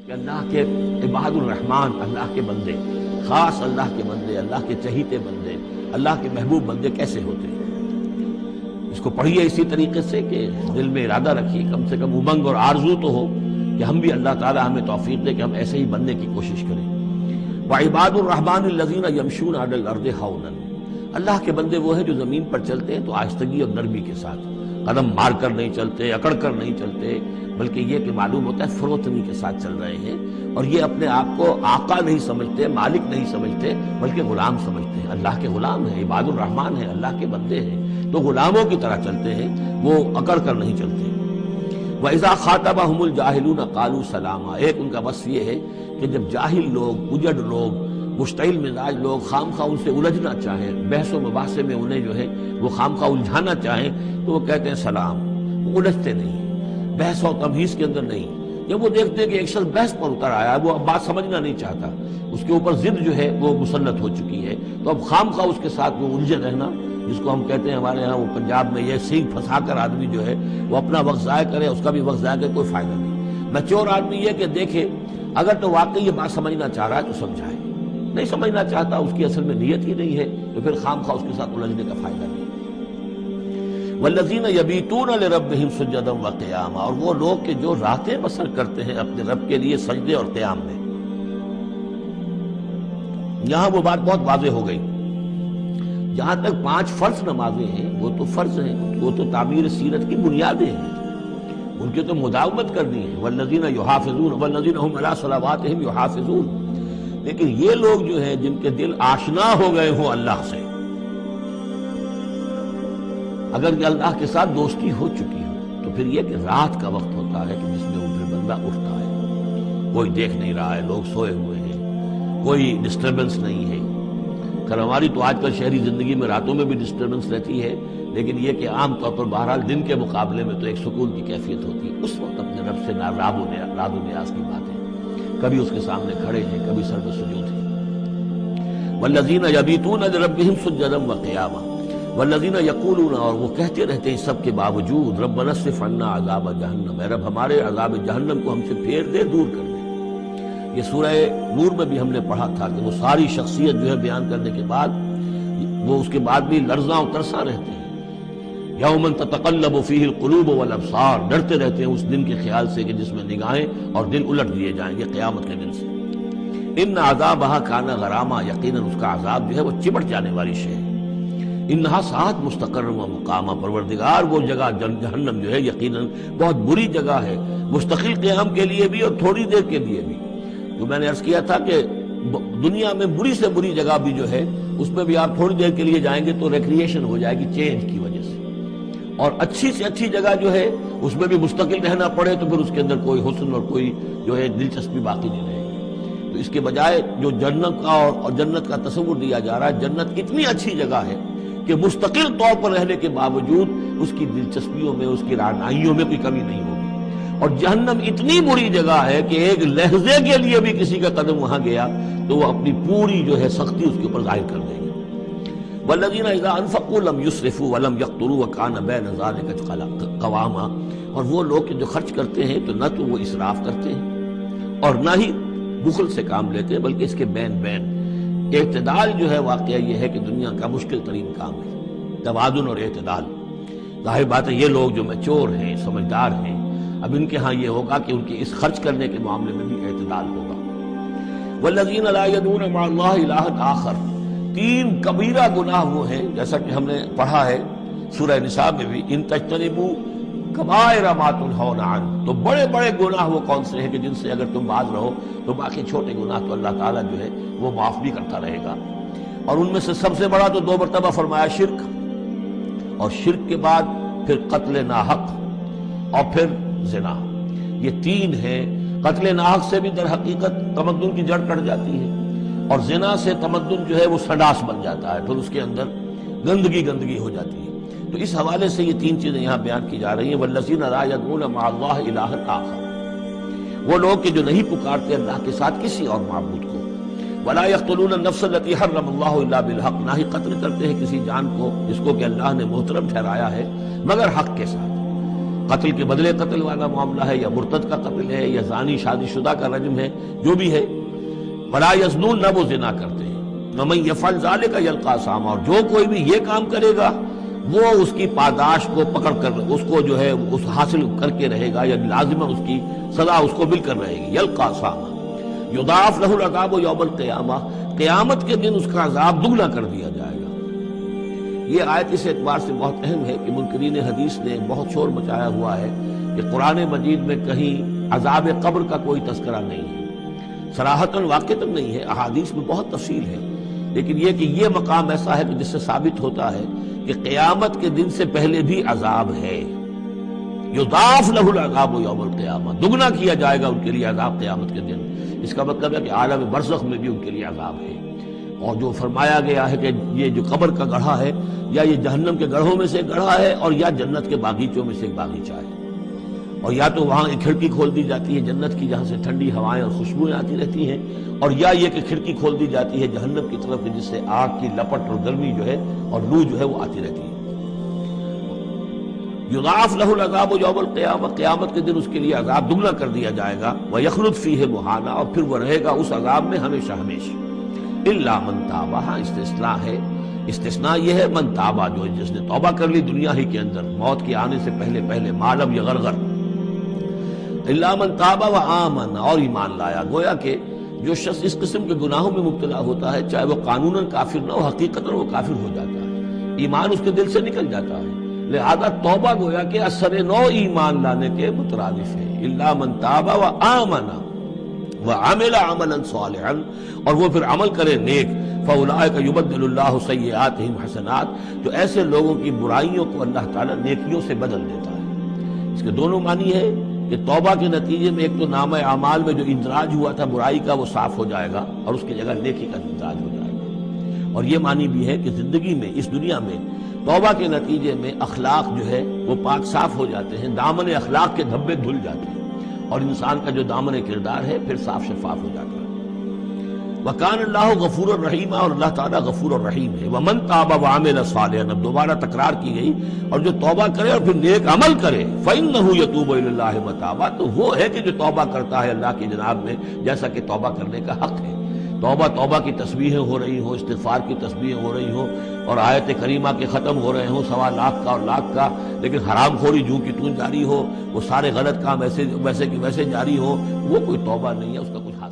کہ اللہ کے عباد الرحمن، اللہ کے بندے، خاص اللہ کے بندے، اللہ کے چہیتے بندے، اللہ کے محبوب بندے کیسے ہوتے ہیں۔ اس کو پڑھیے اسی طریقے سے کہ دل میں ارادہ رکھیے، کم سے کم امنگ اور آرزو تو ہو کہ ہم بھی اللہ تعالی ہمیں توفیق دے کہ ہم ایسے ہی بننے کی کوشش کریں۔ وعباد الرحمن الذین یمشون علی الارض ہونا، اللہ کے بندے وہ ہیں جو زمین پر چلتے ہیں تو آہستگی اور نرمی کے ساتھ، قدم مار کر نہیں چلتے، اکڑ کر نہیں چلتے، بلکہ یہ کہ معلوم ہوتا ہے فروتنی کے ساتھ چل رہے ہیں، اور یہ اپنے آپ کو آقا نہیں سمجھتے، مالک نہیں سمجھتے، بلکہ غلام سمجھتے ہیں۔ اللہ کے غلام ہیں، عباد الرحمن ہیں، اللہ کے بندے ہیں، تو غلاموں کی طرح چلتے ہیں، وہ اکڑ کر نہیں چلتے۔ وَإِذَا خَاطَبَهُمُ الْجَاهِلُونَ قَالُوا سَلَامًا، ایک ان کا وصف یہ ہے کہ جب جاہل لوگ، اجڑ لوگ، مشتعل مزاج لوگ خام خواہ ان سے الجھنا چاہیں، بحث و مباحثے میں انہیں جو ہے وہ خام خواہ الجھانا چاہیں، تو وہ کہتے ہیں سلام، وہ الجھتے نہیں، بحث و تمہیز کے اندر نہیں۔ جب وہ دیکھتے ہیں کہ ایک شخص بحث پر اتر آیا ہے، وہ اب بات سمجھنا نہیں چاہتا، اس کے اوپر ضد جو ہے وہ مسلط ہو چکی ہے، تو اب خام خواہ اس کے ساتھ وہ الجھے رہنا، جس کو ہم کہتے ہیں ہمارے ہاں وہ پنجاب میں یہ سینگ پھنسا کر آدمی جو ہے وہ اپنا وقت ضائع کرے، اس کا بھی وقت ضائع کرے، کوئی فائدہ نہیں۔ میچور آدمی یہ کہ دیکھے اگر تو واقعی یہ بات سمجھنا چاہ رہا ہے تو سمجھائے، نہیں سمجھنا چاہتا، اس کی اصل میں نیت ہی نہیں ہے، تو پھر خام خواہ اس کے ساتھ الجھنے کا فائدہ نہیں۔ والذین یبیتون لربہم سجدا وقیاما، اور وہ لوگ کہ جو راتیں بسر کرتے ہیں اپنے رب کے لیے سجدے اور قیام میں۔ یہاں وہ بات بہت واضح ہو گئی، جہاں تک 5 فرض نمازیں ہیں وہ تو فرض ہیں، وہ تو تعمیر سیرت کی بنیادیں ہیں، ان کی تو مداومت کرنی ہے۔ والذین یحافظون والذین هم علی صلواتہم یحافظون، لیکن یہ لوگ جو ہیں جن کے دل آشنا ہو گئے ہوں اللہ سے، اگر کہ اللہ کے ساتھ دوستی ہو چکی ہو، تو پھر یہ کہ رات کا وقت ہوتا ہے کہ جس میں وہ پھر بندہ اٹھتا ہے، کوئی دیکھ نہیں رہا ہے، لوگ سوئے ہوئے ہیں، کوئی ڈسٹربنس نہیں ہے۔ خیر ہماری تو آج کل شہری زندگی میں راتوں میں بھی ڈسٹربنس رہتی ہے، لیکن یہ کہ عام طور پر بہرحال دن کے مقابلے میں تو ایک سکون کی کیفیت ہوتی ہے۔ اس وقت اپنے رب سے راز و نیاز کی بات ہے، کبھی اس کے سامنے کھڑے ہیں، کبھی سر میں سجود ہیں۔ والذین یبیتون لربہم سجدا وقیاما والذین یقولون، اور وہ کہتے رہتے ہیں سب کے باوجود، ربنا اصرف عنا عذاب جہنم، اے رب ہمارے عذاب جہنم کو ہم سے پھیر دے، دور کر دے۔ یہ سورہ نور میں بھی ہم نے پڑھا تھا کہ وہ ساری شخصیت جو ہے بیان کرنے کے بعد وہ اس کے بعد بھی لرزاں و ترساں رہتے ہیں۔ یوما تتقلب فیہ القلوب والابصار، ڈرتے رہتے ہیں اس دن کے خیال سے کہ جس میں نگاہیں اور دل الٹ دیے جائیں گے قیامت کے دن سے۔ ان عذابہا کان غراما، یقیناً اس کا عذاب جو ہے وہ چمٹ جانے والی شے ہے۔ انہا ساعت مستقر و مقامہ، پروردگار وہ جگہ جہنم جو ہے یقیناً بہت بری جگہ ہے، مستقل قیام کے لیے بھی اور تھوڑی دیر کے لیے بھی۔ تو میں نے عرض کیا تھا کہ دنیا میں بری سے بری جگہ بھی جو ہے اس میں بھی آپ تھوڑی دیر کے لیے جائیں گے تو ریکریشن ہو جائے گی چینج کی وجہ سے، اور اچھی سے اچھی جگہ جو ہے اس میں بھی مستقل رہنا پڑے تو پھر اس کے اندر کوئی حسن اور کوئی جو ہے دلچسپی باقی نہیں رہے گی۔ تو اس کے بجائے جو جنت کا اور جنت کا تصور دیا جا رہا ہے، جنت اتنی اچھی جگہ ہے کہ مستقل طور پر رہنے کے باوجود اس کی دلچسپیوں میں، اس کی رعنائیوں میں کوئی کمی نہیں ہوگی، اور جہنم اتنی بری جگہ ہے کہ ایک لحظے کے لیے بھی کسی کا قدم وہاں گیا تو وہ اپنی پوری جو ہے سختی اس کے اوپر ظاہر کر دے گی۔ والذین اذا انفقوا لم یسرفوا ولم یقتروا وکان بین ذلک قواما، اور وہ لوگ جو خرچ کرتے ہیں تو نہ تو وہ اسراف کرتے ہیں اور نہ ہی بخل سے کام لیتے ہیں، بلکہ اس کے بین بین اعتدال جو ہے، واقعہ یہ ہے کہ دنیا کا مشکل ترین کام ہے توازن اور اعتدال۔ ظاہر بات ہے یہ لوگ جو میچور ہیں، سمجھدار ہیں، اب ان کے ہاں یہ ہوگا کہ ان کے اس خرچ کرنے کے معاملے میں بھی اعتدال ہوگا۔ والذین لا یدعون مع اللہ الہا آخر، 3 کبیرہ گناہ وہ ہیں جیسا کہ ہم نے پڑھا ہے سورہ نساء میں بھی، ان تجتنبوا کبائر ما تنہون عنہ، تو بڑے بڑے گناہ وہ کون سے ہیں کہ جن سے اگر تم باز رہو تو باقی چھوٹے گناہ تو اللہ تعالیٰ جو ہے وہ معاف بھی کرتا رہے گا۔ اور ان میں سے سب سے بڑا تو 2 مرتبہ فرمایا شرک، اور شرک کے بعد پھر قتل ناحق اور پھر زنا، یہ 3 ہیں۔ قتل ناحق سے بھی در حقیقت تمدن کی جڑ کٹ جاتی ہے، اور زنا سے تمدن جو ہے وہ سڈاس بن جاتا ہے، پھر اس کے اندر گندگی ہو جاتی ہے۔ تو اس حوالے سے یہ 3 چیزیں یہاں بیان کی جا رہی ہیں۔ والذین لا یدعون مع اللہ الہا آخر، وہ لوگ کہ جو نہیں پکارتے اللہ کے ساتھ کسی اور معبود کو۔ ولا یقتلون النفس التي حرم اللہ الا بالحق، نہ ہی قتل کرتے ہیں کسی جان کو جس کو کہ اللہ نے محترم ٹھہرایا ہے مگر حق کے ساتھ۔ قتل کے بدلے قتل والا معاملہ ہے، یا مرتد کا قتل ہے، یا زانی شادی شدہ کا رجم ہے، جو بھی ہے، ولا یزنون، نہ وہ زنا کرتے ہیں، ومن یفعل ذلک یلقی اثاما، اور جو کوئی بھی یہ کام کرے گا وہ اس کی پاداش کو پکڑ کر اس کو جو ہے اس حاصل کر کے رہے گا، یا لازمہ اس کی سزا اس کو مل کر رہے گی، یلقی اثاما یضاعف لہ العذاب یوم القیامہ، قیامت کے دن اس کا عذاب دگنا کر دیا جائے گا۔ یہ آیت اس اعتبار سے بہت اہم ہے کہ منکرین حدیث نے بہت شور مچایا ہوا ہے کہ قرآن مجید میں کہیں عذاب قبر کا کوئی تذکرہ نہیں ہے، صراحتاً واقعتاً نہیں ہے، احادیث میں بہت تفصیل ہے، لیکن یہ کہ یہ مقام ایسا ہے کہ جس سے ثابت ہوتا ہے کہ قیامت کے دن سے پہلے بھی عذاب ہے، یضاعف لہ العذاب یوم القیامہ، دگنا کیا جائے گا ان کے لیے عذاب قیامت کے دن۔ اس کا مطلب ہے کہ عالم برزخ میں بھی ان کے لیے عذاب ہے۔ اور جو فرمایا گیا ہے کہ یہ جو قبر کا گڑھا ہے، یا یہ جہنم کے گڑھوں میں سے ایک گڑھا ہے، اور یا جنت کے باغیچوں میں سے ایک باغیچہ ہے، اور یا تو وہاں ایک کھڑکی کھول دی جاتی ہے جنت کی جہاں سے ٹھنڈی ہوائیں اور خوشبوئیں آتی رہتی ہیں، اور یا یہ کہ کھڑکی کھول دی جاتی ہے جہنم کی طرف جس سے آگ کی لپٹ اور گرمی جو ہے اور لو جو ہے وہ آتی رہتی ہے۔ یضاعف لہ العذاب یوم القیامہ، قیامت کے دن اس کے لیے عذاب دگنا کر دیا جائے گا، ویخلد فیہ مہانا، اور پھر وہ رہے گا اس عذاب میں ہمیشہ ہمیشہ۔ الا من تاب، ہاں استثناء ہے، استثناء یہ ہے من تابا، جو جس نے توبہ کر لی دنیا ہی کے اندر موت کے آنے سے پہلے معلم یغرغر، الا من تابا و آمن، اور ایمان لایا۔ گویا کہ جو شخص اس قسم کے گناہوں میں مبتلا ہوتا ہے چاہے وہ قانوناً کافر نہ ہو، حقیقتاً وہ کافر ہو جاتا ہے، ایمان اس کے دل سے نکل جاتا ہے، لہذا توبہ گویا کہ اثر نو ایمان لانے کے مترادف ہے۔ الا من تابا و آمن وعمل عملا صالحا، اور وہ پھر عمل کرے نیک، فاولئک یبدل اللہ سیئاتہم حسنات، تو ایسے لوگوں کی برائیوں کو اللہ تعالیٰ نیکیوں سے بدل دیتا ہے۔ اس کے دونوں معنی ہے کہ توبہ کے نتیجے میں ایک تو نامہ اعمال میں جو اندراج ہوا تھا برائی کا وہ صاف ہو جائے گا، اور اس کی جگہ نیکی کا اندراج ہو جائے گا، اور یہ معنی بھی ہے کہ زندگی میں اس دنیا میں توبہ کے نتیجے میں اخلاق جو ہے وہ پاک صاف ہو جاتے ہیں، دامن اخلاق کے دھبے دھل جاتے ہیں، اور انسان کا جو دامن کردار ہے پھر صاف شفاف ہو جاتا ہے۔ وَكَانَ اللَّهُ غَفُورًا رَحِيمًا، اور اللہ تعالیٰ غفور اور رحیم ہے۔ وَمَن تَابَ وَعَمِلَ صَالِحًا، اب دوبارہ تکرار کی گئی، اور جو توبہ کرے اور پھر نیک عمل کرے، فَإِنَّهُ يَتُوبُ إِلَى اللَّهِ مَتَابًا، تو وہ ہے کہ جو توبہ کرتا ہے اللہ کی جناب میں جیسا کہ توبہ کرنے کا حق ہے۔ توبہ کی تسبیحیں ہو رہی ہوں، استغفار کی تسبیحیں ہو رہی ہوں، اور آیت کریمہ کے ختم ہو رہے ہوں 1.25 لاکھ کا اور لاکھ کا، لیکن حرام خوری جوں کی توں جاری ہو، وہ سارے غلط کام ویسے کہ ویسے جاری ہو، وہ کوئی توبہ نہیں ہے، اس کا کچھ